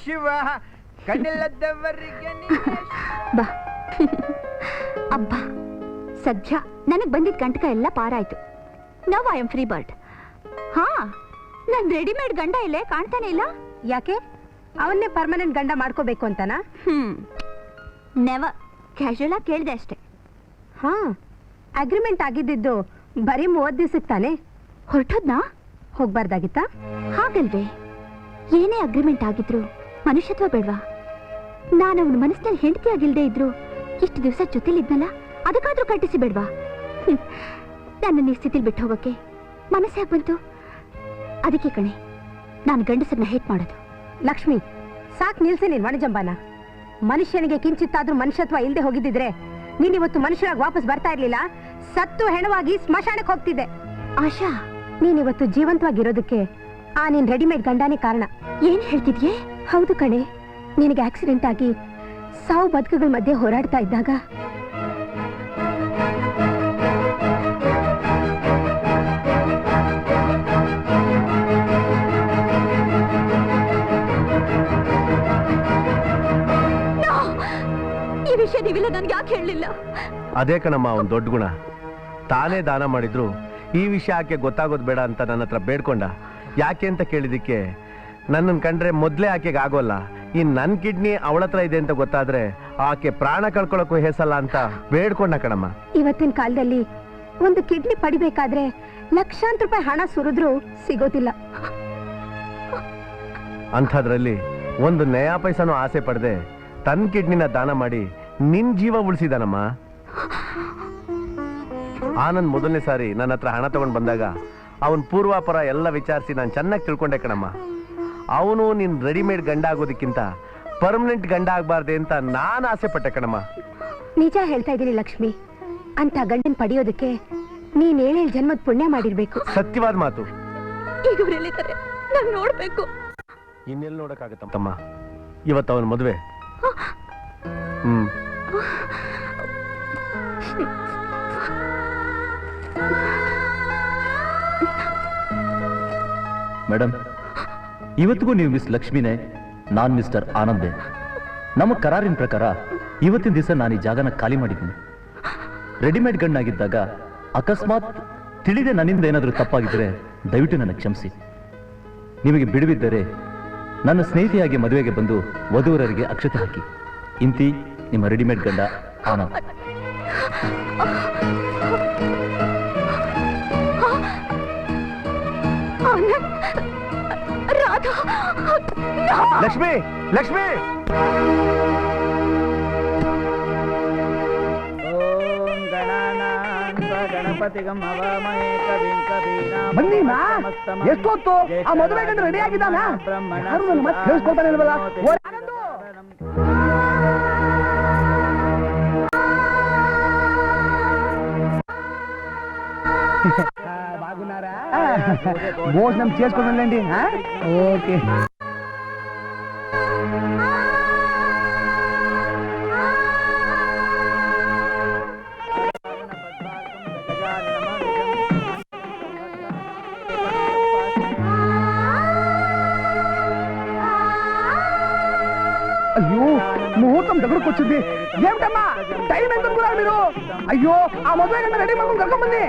ಶಿವ ಕಣ್ಣಿಲ್ಲದವರಿಗೆ ಬಾ ಅಬ್ಬಾ ಸದ್ಯ ನನಗೆ ಬಂದಿದ್ದ ಕಂಟಕ ಎಲ್ಲ ಪಾರಾಯ್ತು. Now I am free bird. ಹಾ, ನನ್ ರೆಡಿಮೇಡ್ ಗಂಡ ಇಲ್ಲೇ ಕಾಣ್ತಾನೆ ಇಲ್ಲ. ಯಾಕೆ ಅವನ್ನೇ ಪರ್ಮನೆಂಟ್ ಗಂಡ ಮಾಡ್ಕೋಬೇಕು ಅಂತನಾ? ನೆವರ್, ಕ್ಯಾಶುಯಲ್ ಆಗಿ ಕೇಳಿದೆ ಅಷ್ಟೇ. ಹಾ, ಅಗ್ರಿಮೆಂಟ್ ಆಗಿದ್ದು ಬರೀ 30 ದಿವಸಕ್ಕೆ ತಾನೆ. ಹೊರಟೋದ್ನಾ? ಹೋಗ್ಬಾರ್ದಾಗಿತ್ತಾ? ಹಾಗಲ್ವೇ, ಏನೇ ಅಗ್ರಿಮೆಂಟ್ ಆಗಿದ್ರು ಮನುಷ್ಯತ್ವ ಬೇಡ್ವಾ? ನಾನು ಅವನ ಮನಸ್ಸಿನಲ್ಲಿ ಹೆಂಡತಿ ಆಗಿಲ್ದೇ ಇದ್ರು ಇಷ್ಟು ದಿವಸ ಜೊತೆಲಿದ್ನಲ್ಲ, ಅದಕ್ಕಾದ್ರೂ ಕಟ್ಟಿಸಿ ಬೇಡ್ವಾ? ನನ್ನ ಈ ಸ್ಥಿತಿಲಿ ಬಿಟ್ಟು ಹೋಗೋಕೆ ಮನಸ್ಸು ಯಾಕೆ ಬಂತು? ಅದಕ್ಕೆ ಕಣೆ ನಾನು ಗಂಡಸರನ್ನ ಹೇಟ್ ಮಾಡೋದು. ಲಕ್ಷ್ಮಿ, ಸಾಕ್ ನಿಲ್ಸಿ ನೀನ್ ವಾಣಿಜಂಬಾನ. ಮನುಷ್ಯನಿಗೆ ಕಿಂಚಿತ್ತಾದ್ರೂ ಮನುಷ್ಯತ್ವ ಇಲ್ಲದೆ ಹೋಗಿದ್ದಿದ್ರೆ ನೀನಿವತ್ತು ಮನುಷ್ಯರಾಗಿ ವಾಪಸ್ ಬರ್ತಾ ಇರ್ಲಿಲ್ಲ. ಸತ್ತು ಹೆಣವಾಗಿ ಸ್ಮಶಾನಕ್ಕೆ ಹೋಗ್ತಿದ್ದೆ. ಆಶಾ, ನೀನಿವತ್ತು ಜೀವಂತವಾಗಿರೋದಕ್ಕೆ ಆ ನಿನ್ ರೆಡಿಮೇಡ್ ಗಂಡನೇ ಕಾರಣ. ಏನ್ ಹೇಳ್ತಿದ್ಯೆ? ಹೌದು ಕಣೆ, ನಿನಗೆ ಆಕ್ಸಿಡೆಂಟ್ ಆಗಿ ಸಾವು ಬದುಕುಗಳ ಮಧ್ಯೆ ಹೋರಾಡ್ತಾ ಇದ್ದಾಗ ಈ ವಿಷಯ ನೀವಿಲ್ಲ ನನ್ಗೆ ಯಾಕೆ ಹೇಳಲಿಲ್ಲ? ಅದೇ ಕಣಮ್ಮ ಅವನ್ ದೊಡ್ಡ ಗುಣ. ತಾನೇ ದಾನ ಮಾಡಿದ್ರು ಈ ವಿಷಯ ಆಕೆ ಗೊತ್ತಾಗೋದು ಬೇಡ ಅಂತ ನನ್ನ ಹತ್ರ ಬೇಡ್ಕೊಂಡ. ಯಾಕೆ ಅಂತ ಕೇಳಿದಕ್ಕೆ ನನ್ನನ್ನು ಕಂಡ್ರೆ ಮೊದಲೇ ಆಕೆಗೆ ಆಗೋಲ್ಲ, ಈ ನನ್ನ ಕಿಡ್ನಿ ಅವಳ ಹತ್ರ ಇದೆ ಅಂತ ಗೊತ್ತಾದ್ರೆ ಆಕೆ ಪ್ರಾಣ ಕಳ್ಕೊಳ್ಳೋಕ್ಕೂ ಹೇಸಲ್ಲ ಅಂತ ಬೇಡ್ಕೊಂಡ ಕಣಮ್ಮ. ಇವತ್ತಿನ ಕಾಲದಲ್ಲಿ ಒಂದು ಕಿಡ್ನಿ ಪಡಿಬೇಕಾದ್ರೆ ಲಕ್ಷಾಂತರ ರೂಪಾಯಿ ಹಣ ಸುರಿದ್ರೂ ಸಿಗೋದಿಲ್ಲ. ಅಂಥದ್ರಲ್ಲಿ ಒಂದು ನಯಾ ಪೈಸಾನು ಆಸೆ ಪಡೆದೆ ತನ್ನ ಕಿಡ್ನಿನ ದಾನ ಮಾಡಿ ನಿನ್ ಜೀವ ಉಳಿಸಿದಾನಮ್ಮ. ಆನಂದ್ ಮೊದಲನೇ ಸಾರಿ ನನ್ನ ಹತ್ರ ಹಣ ತಗೊಂಡು ಬಂದಾಗ ಅವನ್ ಪೂರ್ವಾಪರ ಎಲ್ಲ ವಿಚಾರಿಸಿ ನಾನು ಚೆನ್ನಾಗಿ ತಿಳ್ಕೊಂಡೆ ಕಣಮ್ಮ. ಅವನು ನಿನ್ ರೆಡಿಮೇಡ್ ಗಂಡ ಆಗೋದಕ್ಕಿಂತ ಪರ್ಮನೆಂಟ್ ಗಂಡ ಆಗ್ಬಾರ್ದೆ ಅಂತ ನಾನು ಆಸೆ ಪಟ್ಟೆ ಕಣಮ್ಮ. ನಿಜ ಹೇಳ್ತಾ ಇದ್ದೀನಿ ಲಕ್ಷ್ಮಿ, ಅಂತ ಗಂಡನ್ ಪಡೆಯೋದಕ್ಕೆ ನೀನ್ 7 ಜನ್ಮದ ಪುಣ್ಯ ಮಾಡಿರ್ಬೇಕು. ಸತ್ಯವಾದ ಮಾತು. ಈಗ ಎಲ್ಲಿದ್ದಾರೆ? ನಾನು ನೋಡ್ಬೇಕು. ಇನ್ನೆಲ್ಲಿ ನೋಡಕ್ಕಾಗತ್ತಮ್ಮ, ಇವತ್ತು ಅವನ ಮದುವೆ. ಮೇಡಮ್, ಇವತ್ತಿಗೂ ನೀವು ಮಿಸ್ ಲಕ್ಷ್ಮಿನೇ, ನಾನ್ ಮಿಸ್ಟರ್ ಆನಂದೇ. ನಮ್ಮ ಕರಾರಿನ ಪ್ರಕಾರ ಇವತ್ತಿನ ದಿವಸ ನಾನು ಈ ಜಾಗನ ಖಾಲಿ ಮಾಡಿದ್ದೀನಿ. ರೆಡಿಮೇಡ್ ಗಂಡಾಗಿದ್ದಾಗ ಅಕಸ್ಮಾತ್ ತಿಳಿದೆ ನನ್ನಿಂದ ಏನಾದರೂ ತಪ್ಪಾಗಿದ್ರೆ ದಯವಿಟ್ಟು ನನಗೆ ಕ್ಷಮಿಸಿ. ನಿಮಗೆ ಬಿಡುವಿದ್ದರೆ ನನ್ನ ಸ್ನೇಹಿತೆಯಾಗಿ ಮದುವೆಗೆ ಬಂದು ವಧುವರರಿಗೆ ಅಕ್ಷತೆ ಹಾಕಿ. ಇಂತಿ ನಿಮ್ಮ ರೆಡಿಮೇಡ್ ಗಂಡ ಆನಂದ್. ಲಕ್ಷ್ಮಿ, ಲಕ್ಷ್ಮಿ! ಬನ್ನಿ ಎಷ್ಟೊತ್ತು ಆ ಮದುವೆ ಗಂಡು ರೆಡಿ ಆಗಿದ್ದಾನ? ಮತ್ತೆ ಕೇಳಿಸ್ಕೊಳ್ತಾನೆ ಇಲ್ವಲ್ಲ? బాగున్నారా? భోజనం చేసుకోండి. ఓకే. అయ్యో, ముహూర్తం దగ్గరకు వచ్చింది. ఏమిటమ్మా టైం ఎందుకు మీరు? అయ్యో, ఆ మదువే కన్నా రెడీ ಮಾಡ್ಕೊಂಡು ಕರ್ಕೊಂಡ್ ಬನ್ನಿ.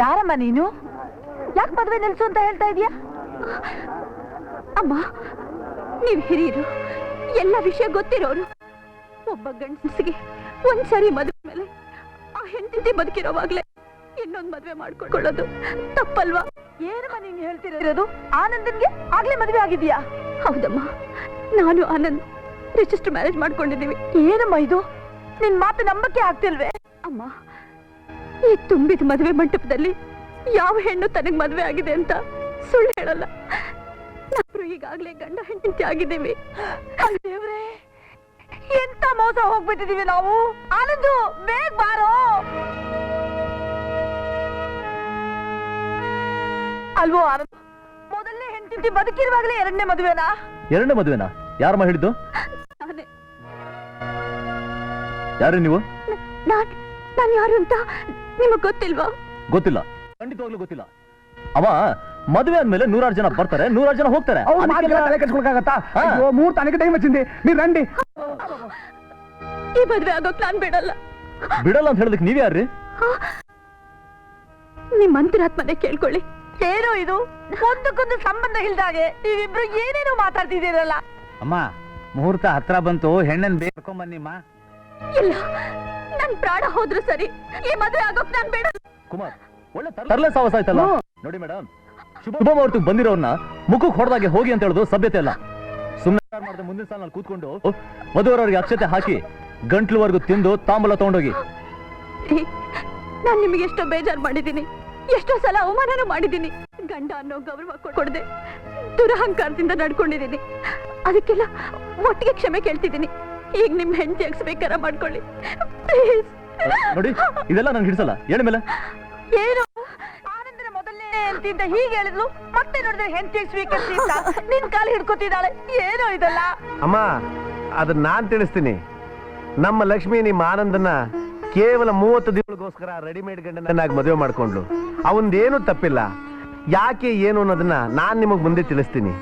ಯಾರಮ್ಮ ನೀನು? ಯಾಕೆ ಮದುವೆ ನಿಲ್ಸು ಅಂತ ಹೇಳ್ತಾ ಇದೀಯಾ? ಅಮ್ಮ, ನೀವು ಹಿರಿಯರು, ಎಲ್ಲ ವಿಷಯ ಗೊತ್ತಿರೋರು. ಒಬ್ಬ ಗಂಡಸಿಗೆ ಒಂದ್ಸರಿ ಮದುವೆ ಮೇಲೆ ಆ ಹೆಂಡತಿ ಬದುಕಿರೋವಾಗ್ಲೇ ಇನ್ನೊಂದು ಮದುವೆ ಮಾಡ್ಕೊಳ್ಳೋದು ತಪ್ಪಲ್ವಾ? ಏನಮ್ಮ ನೀನು ಹೇಳ್ತಿರೋದು? ಆನಂದನ್ಗೆ ಆಗ್ಲೇ ಮದುವೆ ಆಗಿದ್ಯಾ? ಹೌದಮ್ಮ, ನಾನು ಆನಂದ್ ರಿಜಿಸ್ಟರ್ ಮ್ಯಾರೇಜ್ ಮಾಡ್ಕೊಂಡಿದ್ದೀವಿ. ಏನಮ್ಮ ಇದು? ನಿನ್ ಮಾತು ನಂಬಕ್ಕೆ ಆಗ್ತಿಲ್ವೇ? ಅಮ್ಮ, ಈ ತುಂಬಿದ ಮದುವೆ ಮಂಟಪದಲ್ಲಿ ಯಾವ ಹೆಣ್ಣು ತನಗ್ ಮದುವೆ ಆಗಿದೆ ಅಂತ ಸುಳ್ಳು ಹೇಳಲ್ಲ. ನಾವು ಈಗಾಗ್ಲೇ ಗಂಡ ಹೆಂಡತಿ ಆಗಿದ್ದೀವಿ. ದೇವ್ರೆ, ಎಂತ ಮೋಸ ಹೋಗ್ಬಿಟ್ಟಿದೀವಿ ನಾವು. ಆನಂದು, ಬೇಗ ಬಾರೋ. ಅಲ್ವೋ ಆನಂದ್, ಮೊದಲನೇ ಹೆಂಡತಿ ಬದುಕಿರುವಾಗಲೇ ಎರಡನೇ ಮದುವೆನಾ? ಎರಡನೇ ಮದುವೆನಾ? ಯಾರಮ್ಮ ಹೇಳಿದ್ದು? ನಾನೇ. ಯಾರು ನೀವು? ನಾನು ಯಾರು ಅಂತ ನಿಮಗ್ ಗೊತ್ತಿಲ್ವಾ? ಗೊತ್ತಿಲ್ಲ, ಖಂಡಿತವಾಗ್ಲೂ ಗೊತ್ತಿಲ್ಲ. ಅವ ಮದುವೆ ಆದ್ಮೇಲೆ 100 ಜನ ಬರ್ತಾರೆ, 100 ಜನ ಹೋಗ್ತಾರೆ. ಅವ್ರು ಮಾತಿಗೆಲ್ಲ ತಲೆ ಕೆಡ್ಸ್ಕೊಳಕ್ಕಾಗತ್ತಾ? ಅಯ್ಯೋ, ಮುಹೂರ್ತ ಟೈಮ್ ಹಚ್ಚಿಂದಿ, ನೀವು ರಂಡಿ. ಈ ಮದ್ವೆ ಆಗೋಕ್ ನಾನ್ ಬಿಡಲ್ಲ. ಬಿಡಲ್ಲ ಅಂತ ಹೇಳೋದಕ್ಕೆ ನೀವ್ ಯಾರ್ರಿ? ನಿಮ್ ಅಂತರಾತ್ಮನೆ ಕೇಳ್ಕೊಳ್ಳಿ. ಏನೋ ಇದು ಒಂದಕ್ಕೊಂದು ಸಂಬಂಧ ಇಲ್ದಾಗೆ ನೀವಿಬ್ರು ಏನೇನೋ ಮಾತಾಡ್ತಿದ್ದೀರಲ್ಲ. ಅಮ್ಮ, ಮುಹೂರ್ತ ಹತ್ರ ಬಂತು, ಹೆಣ್ಣನ್ ಬೇಡ್ಕೊಂಬನ್ನಿಮ್ಮ. ಇಲ್ಲ, ನನ್ ಪ್ರಾಣ ಹೋದ್ರು ಸರಿ, ಈ ಮದ್ವೆ ಆಗೋಕ್ ನಾನ್ ಬಿಡಲ್ಲ. ಕುಮಾರ್, ಒಳ್ಳೆ ತರಲೆ ಸಾವಸ ಆಯ್ತಲ್ಲ. ನೋಡಿ ಮೇಡಮ್, ಶುಭ ಮುಹೂರ್ತಕ್ಕೆ ಬಂದಿರೋರ್ನ ಮುಖಕ್ಕೆ ಹೊಡೆದಾಗೆ ಹೋಗಿ ಅಂತ ಹೇಳೋದು ಸಭ್ಯತೆ ಅಲ್ಲ. ಸುಮ್ಮನೆ ಮಾಡಿದ್ರೆ ಮುಂದಿನ ಸಾಲಿನಲ್ಲಿ ಕೂತ್ಕೊಂಡು ಮದುವರವರಿಗೆ ಅಕ್ಷತೆ ಹಾಕಿ ಗಂಟ್ಲುವರೆಗೂ ತಿಂದು ತಾಂಬೂಲ ತಗೊಂಡೋಗಿ. ನಾನ್ ನಿಮಗೆ ಎಷ್ಟೋ ಬೇಜಾರು ಮಾಡಿದ್ದೀನಿ, ಎಷ್ಟೋ ಸಲ ಅವಮಾನನೂ ಮಾಡಿದ್ದೀನಿ. ಗಂಡ ಅನ್ನೋ ಗೌರವ ಕೊಡದೆ ದುರಹಂಕಾರದಿಂದ ನಡ್ಕೊಂಡಿದ್ದೀನಿ. ಅದಕ್ಕೆಲ್ಲ ಒಟ್ಟಿಗೆ ಕ್ಷಮೆ ಕೇಳ್ತಿದ್ದೀನಿ. ಈಗ ನಿಮ್ ಹೆಂಡತಿ ಸ್ವೀಕಾರ ಮಾಡ್ಕೊಳ್ಳಿ ಪ್ಲೀಸ್. ನೋಡಿ, ಇದೆಲ್ಲ ನಂಗೆ ಹಿಡಿಸಲ್ಲ. ಹೇಳ ಮೇಲೆ ಏನು ಆನಂದನ ಮೊದಲನೇ ಹೆಂಡತಿಯಿಂದ ಹೀಗೆ ಹೇಳಿದ್ಲು, ಮತ್ತೆ ನೋಡಿದ್ರೆ ಹೆಂಡತಿ ಸ್ವೀಕರಿಸಿ ನಿನ್ ಕಾಲು ಹಿಡ್ಕೊತಿದ್ದಾಳೆ. ಏನೋ ಇದಲ್ಲ. ಅಮ್ಮ, ಅದನ್ನ ನಾನ್ ತಿಳಿಸ್ತೀನಿ. ನಮ್ಮ ಲಕ್ಷ್ಮಿ ನಿಮ್ಮ ಆನಂದನ ಕೇವಲ 30 ದಿನಗಳಿಗೋಸ್ಕರ ರೆಡಿಮೇಡ್ ಗಂಡನಾಗಿ ಮದುವೆ ಮಾಡ್ಕೊಂಡ್ಲು. ಅವನದೇನು ತಪ್ಪಿಲ್ಲ. ಯಾಕೆ ಏನು ಅನ್ನೋದನ್ನ ನಾನ್ ನಿಮಗ್ ಮುಂದೆ ತಿಳಿಸ್ತೀನಿ.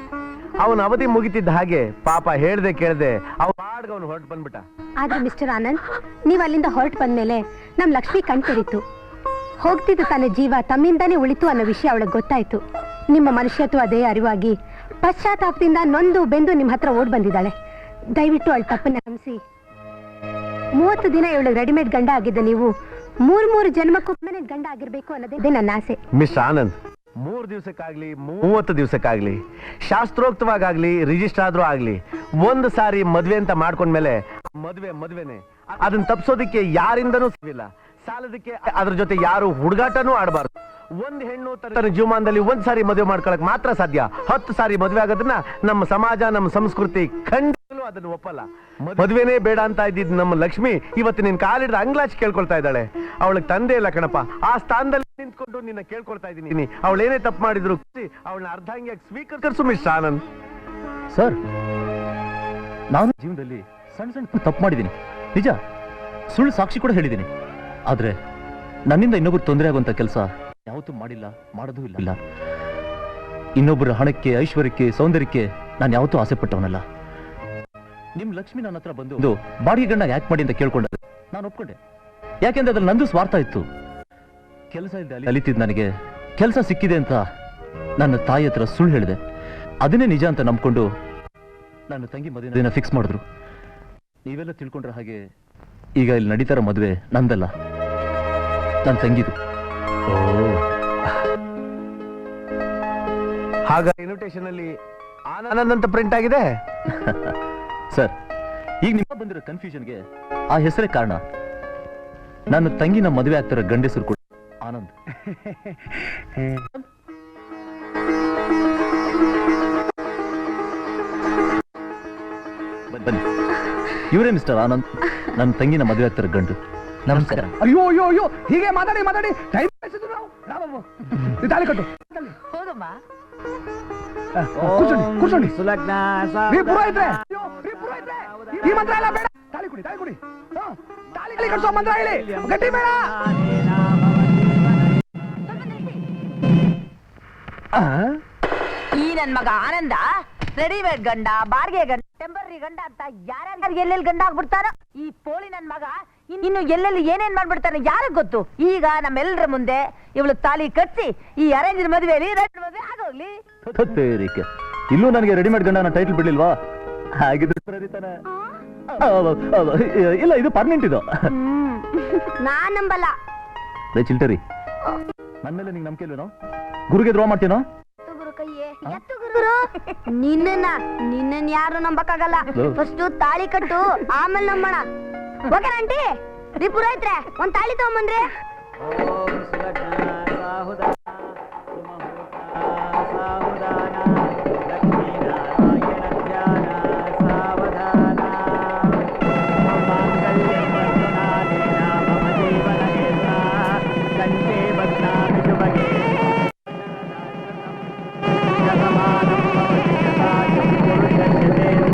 ಅವನ ಅವಧಿ ಮುಗಿತಿದ್ದ ಹಾಗೆ ಪಾಪ ಹೇಳ್ದೆ ಕೇಳ್ದೆ ಅವನು ಹೊರಟು ಬಂದ್ಬಿಟ್ಟ. ಆದ್ರೆ ಮಿಸ್ಟರ್ ಆನಂದ್, ನೀವ್ ಅಲ್ಲಿಂದ ಹೊರಟು ಬಂದ್ಮೇಲೆ ನಮ್ ಲಕ್ಷ್ಮಿ ಕಣ್ತೆರಿತು. ಹೋಗ್ತಿದ್ದು ತನ್ನ ಜೀವ ತಮ್ಮಿಂದಾನೇ ಉಳಿತು ಅನ್ನೋ ವಿಷಯ ಅವಳಿಗೆ ಗೊತ್ತಾಯ್ತು. ನಿಮ್ಮ ಮನುಷ್ಯತ್ವ ಅದೇ ಅರಿವಾಗಿ ಪಶ್ಚಾತ್ತಾಪದಿಂದ ನೊಂದು ಬೆಂದು ನಿಮ್ ಹತ್ರ ಓಡ್ ಬಂದಿದ್ದಾಳೆ. ದಯವಿಟ್ಟು ಅವಳ ತಪ್ಪನ್ನ ಕ್ಷಮಿಸಿ. 30 ದಿನ ಇವಳಿಗೆ ರೆಡಿಮೇಡ್ ಗಂಡ ಆಗಿದ್ದ ನೀವು 3 ಜನ್ಮಕ್ಕೊಮ್ಮೆ ಗಂಡ ಆಗಿರ್ಬೇಕು ಅನ್ನೋದೇ ನನ್ನ ಆಸೆ. ಮಿಸ್ ಆನಂದ್, 3 ದಿವಸಕ್ಕಾಗ್ಲಿ 30 ದಿವಸಕ್ಕಾಗ್ಲಿ, ಶಾಸ್ತ್ರೋಕ್ತವಾಗ್ಲಿ ರಿಜಿಸ್ಟರ್ ಆದ್ರೂ ಆಗ್ಲಿ, ಒಂದು ಸಾರಿ ಮದ್ವೆ ಅಂತ ಮಾಡ್ಕೊಂಡ್ಮೇಲೆ ಮದ್ವೆನೆ. ಅದನ್ನ ತಪ್ಪಿಸೋದಕ್ಕೆ ಯಾರಿಂದನೂ ಸಿವಿಲ್ಲ. ಸಾಲದಕ್ಕೆ ಅದ್ರ ಜೊತೆ ಯಾರು ಹುಡುಗಾಟನೂ ಆಡಬಾರ್ದು. ಒಂದ್ ಹೆಣ್ಣು ತನ್ನ ಜೀವಮಾನದಲ್ಲಿ ಒಂದ್ ಸಾರಿ ಮದುವೆ ಮಾಡ್ಕೊಳಕ್ ಮಾತ್ರ ಸಾಧ್ಯ. 10 ಸಾರಿ ಮದುವೆ ಆಗೋದನ್ನ ನಮ್ಮ ಸಮಾಜ, ನಮ್ಮ ಸಂಸ್ಕೃತಿ ಖಂಡಿತಲೂ ಅದನ್ನ ಒಪ್ಪಲ್ಲ. ಮದುವೆನೇ ಬೇಡ ಅಂತ ಇದ್ದಿದ್ ನಮ್ಮ ಲಕ್ಷ್ಮಿ ಇವತ್ತು ನಿನ್ ಕಾಲಿಡ್ದ ಅಂಗ್ಲಾಚ್ ಕೇಳ್ಕೊಳ್ತಾ ಇದ್ದಾಳೆ. ಅವಳಿಗೆ ತಂದೆ ಇಲ್ಲ ಕಣಪ್ಪ. ಆ ಸ್ಥಾನದಲ್ಲಿ ನಿಂತ್ಕೊಂಡು ನಿನ್ನ ಕೇಳ್ಕೊಳ್ತಾ ಇದ್ದೀನಿ. ಅವಳೇನೇ ತಪ್ಪು ಮಾಡಿದ್ರು ಅವಳನ್ನ ಅರ್ಧಾಂಗಿಯಾಗಿ ಸ್ವೀಕರಿಸು ಮಿಸ್ ಆನಂದ್. ಸರ್, ನಾನು ಜೀವನದಲ್ಲಿ ಸಣ್ಣ ತಪ್ಪು ಮಾಡಿದ್ದೀನಿ, ನಿಜ. ಸುಳ್ಳು ಸಾಕ್ಷಿ ಕೂಡ ಹೇಳಿದ್ದೀನಿ. ಆದ್ರೆ ನನ್ನಿಂದ ಇನ್ನೊಬ್ರು ತೊಂದರೆ ಆಗುವಂತ ಕೆಲಸ ಯಾವತ್ತೂ ಮಾಡಿಲ್ಲ, ಮಾಡೋದೂ ಇಲ್ಲ. ಇನ್ನೊಬ್ಬರ ಹಣಕ್ಕೆ, ಐಶ್ವರ್ಯಕ್ಕೆ, ಸೌಂದರ್ಯಕ್ಕೆ ನಾನು ಯಾವತ್ತೂ ಆಸೆ ಪಟ್ಟವನಲ್ಲ. ನಿಮ್ ಲಕ್ಷ್ಮಿ ನನ್ನ ಹತ್ರ ಬಂದು ಬಾಡಿಗೆ ಗಂಡ ಯಾಕೆ ಮಾಡಿ ಅಂತ ಕೇಳ್ಕೊಂಡ. ನಾನು ಒಪ್ಕೊಂಡೆ. ಯಾಕೆಂದ್ರೆ ಅದ್ರಲ್ಲಿ ನಂದು ಸ್ವಾರ್ಥ ಇತ್ತು. ಕೆಲಸ ಇಲ್ಲದೆ ಅಲಿತಿದ್ ನನಗೆ ಕೆಲಸ ಸಿಕ್ಕಿದೆ ಅಂತ ನನ್ನ ತಾಯಿ ಹತ್ರ ಸುಳ್ಳು ಹೇಳಿದೆ. ಅದನ್ನೇ ನಿಜ ಅಂತ ನಂಬ್ಕೊಂಡು ನನ್ನ ತಂಗಿ ಮದುವೆನ ಫಿಕ್ಸ್ ಮಾಡಿದ್ರು. ನೀವೆಲ್ಲ ತಿಳ್ಕೊಂಡ್ರೆ ಹಾಗೆ ಈಗ ಇಲ್ಲಿ ನಡೀತಾರ ಮದುವೆ ನಂದಲ್ಲ, ನನ್ನ ತಂಗಿದು. ಹಾಗ ಇನ್ವಿಟೇಷನ್ ಅಲ್ಲಿ ಆನಂದ್ ಅಂತ ಪ್ರಿಂಟ್ ಆಗಿದೆ. ಸರ್, ಈಗ ನಿಮ್ಮ ಬಂದಿರೋ ಕನ್ಫ್ಯೂಷನ್ಗೆ ಆ ಹೆಸರೇ ಕಾರಣ. ನನ್ನ ತಂಗಿನ ಮದುವೆ ಆಗ್ತಿರೋ ಗಂಡಸರು ಕೂಡ ಆನಂದ್. ಬನ್ನಿ, ಇವರೇ ಮಿಸ್ಟರ್ ಆನಂದ್, ನನ್ನ ತಂಗಿನ ಮದುವೆ ಆಗ್ತಿರೋ ಗಂಡು. ನಮಸ್ಕಾರ. ಅಯ್ಯೋ ಅಯ್ಯೋ ಅಯ್ಯೋ, ಹೀಗೆ ಮಾತಾಡಿ ಟೈಮ್ ತಾಳಿ ಕಟ್ಟು. ಹೌದಮ್ಮ, ಕೂರ್ಸೋಣಿ. ಸುಲಗ್ನ ರೀ ಪುರೋಹಿತ್ರೆ, ಈ ಮಂತ್ರ ಎಲ್ಲ ಬೇಡ. ತಾಳಿ ಕೊಡಿ. ತಾಳಿ ಕಟ್ಸೋ ಮಂತ್ರ ಹೇಳಿ, ಗಟ್ಟಿ ಬೇಡ. ಈ ನನ್ ಮಗ ಆನಂದ ರೆಡಿಮೇಡ್ ಗಂಡ, ಬಾಡಿಗೆ ಗಂಡ, ಟೆಂಪರರಿ ಗಂಡ ಅಂತ ಯಾರ್ಯಾರು ಎಲ್ಲೆಲ್ಲಿ ಗಂಡ ಆಗ್ಬಿಡ್ತಾರ. ಈ ಪೋಳಿ ನನ್ ಮಗ ಇನ್ನು ಎಲ್ಲೆಲ್ಲಿ ಏನೇನ್ ಮಾಡ್ಬಿಡ್ತಾನೆ ಯಾರಿಗ್ ಗೊತ್ತು. ಈಗ ನಮ್ಮೆಲ್ಲರ ಮುಂದೆ ಇವಳು ತಾಲಿ ಕಟ್ಸಿ ಈ ಅರೇಂಜ್ ಮದುವೆಯಲ್ಲಿ ಮದುವೆ ಆಗೋಗ್ಲಿ. ಇಲ್ಲೂ ನನಗೆ ರೆಡಿಮೇಡ್ ಗಂಡನ ಟೈಟಲ್ ಬಿಡ್ಲಿಲ್ವಾ? ಹಾಗಿದ್ರೆ ಇಲ್ಲ, ಇದು ಪರ್ಮನೆಂಟ್. ಇದು ನಾನ್ ನಂಬಲ್ಲ. ಚಿಲ್ಟರಿ, ನನ್ನ ಮೇಲೆ ನಿಂಗೆ ನಂಬಿಕೆ ಇಲ್ವೇನೋ? ಗುರುಗೆ ದ್ರೋಹ ಮಾಡ್ತೀನೋ? ನಿನ್ನ ಯಾರು ನಂಬಕ್ಕಾಗಲ್ಲ. ಫಸ್ಟ್ ತಾಳಿ ಕಟ್ಟು, ಆಮೇಲೆ ನಂಬೋಣ. ಓಕೆ ಆಂಟಿ, ರೀ ಪುರೋಹಿತ್ರೆ, ಒಂದ್ ತಾಳಿ ತಗೊಂಬನ್ರಿ.